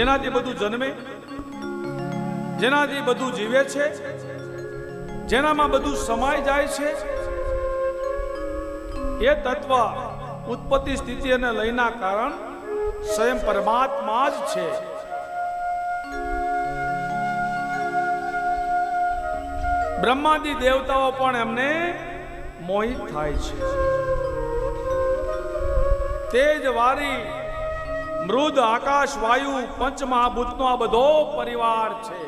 જેનાથી બધું જન્મે, જેનાથી બધું જીવે છે, જેનામાં બધું સમાઈ જાય છે, એ તત્વ ઉત્પત્તિ સ્થિતિ અને લયના કારણ સ્વયં પરમાત્મા જ છે. બ્રહ્માદિ દેવતાઓ પણ એમને મોહિત થાય છે. તેજ વારી મૃદ આકાશ વાયુ પંચ મહાભૂતનો આ બધો પરિવાર છે.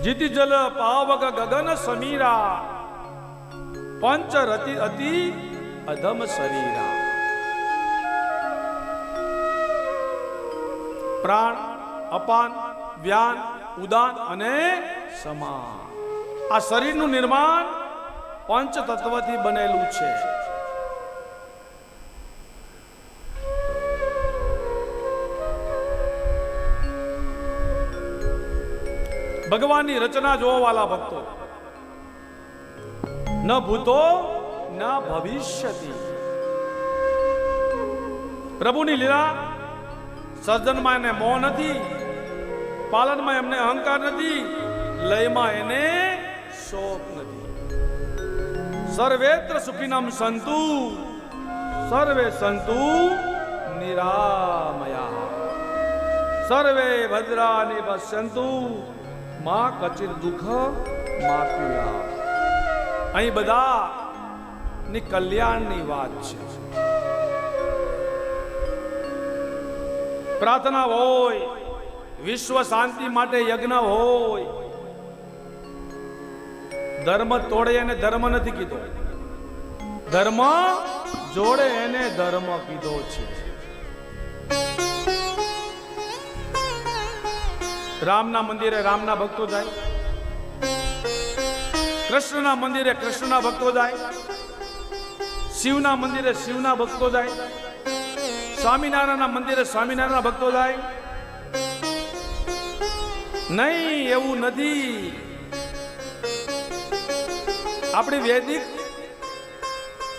જીતિ જલ પાવક ગગન સમીરા પંચ રતિ અતિ અધમ શરીરા. પ્રાણ, અપાન, વ્યાન, ઉદાન અને સમાન. આ શરીરનું નિર્માણ પંચ તત્વથી બનેલું છે. ભગવાનની રચના જોવા વાલા ભક્તો, ન ભૂતો ન ભવિષ્યતિ. પ્રભુની લીલા સર્જનમાં એને મોહ નથી, પાલનમાં એમને અહંકાર નથી, લયમાં એને શોક નથી. સર્વેત્ર સુખિનમ સંતુ સર્વે સંતુ નિરામયા સર્વે ભદ્રાનિ પશ્યન્તુ મા કચિર દુઃખ મા પીડા. અહીં બધા ની કલ્યાણની વાત છે. પ્રાર્થના હોય, વિશ્વ શાંતિ માટે યજ્ઞ હોય. ધર્મ તોડે એને ધર્મ નથી કીધો, ધર્મ જોડે એને ધર્મ કીધો છે. રામના મંદિરે રામના ભક્તો જાય, કૃષ્ણના મંદિરે કૃષ્ણના ભક્તો જાય, શિવના મંદિરે શિવના ભક્તો જાય, સ્વામિનારાયણના મંદિરે સ્વામિનારાયણના ભક્તો જાય. નહીં, એવું નથી. આપણી વૈદિક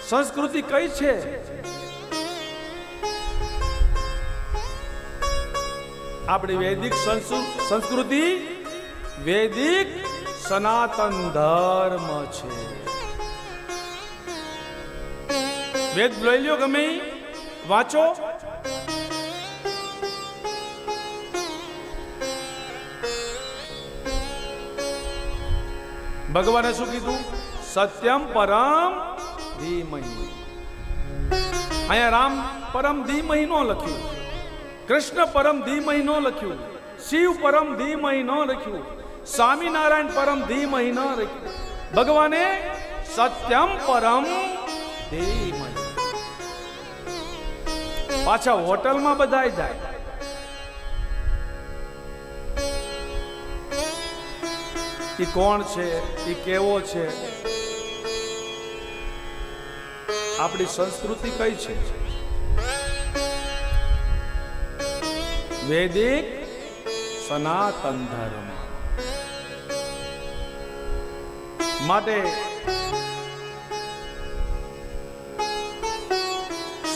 સંસ્કૃતિ કઈ છે? આપણી વૈદિક સંસ્કૃતિ વૈદિક સનાતન ધર્મ છે. વેદ લઈ લ્યો, ગમે વાંચો. ભગવાને શું કીધું? સત્યમ પરમ ધીમહિ. અહીંયા રામ પરમ ધીમહિ નો લખ્યું, કૃષ્ણ પરમ ધીમહિ નો લખ્યું, શિવ પરમ ધીમહિ નો લખ્યું, સ્વામિનારાયણ પરમ ધીમહિ ન લખ્યું. ભગવાને સત્યમ પરમ ધીમહિ. પાછા હોટલમાં બધાય જાય, એ કોણ છે, એ કેવો છે? આપણી સંસ્કૃતિ કઈ છે? વૈદિક સનાતન ધર્મ. માટે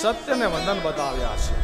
સત્યને વંદન બતાવ્યા છે.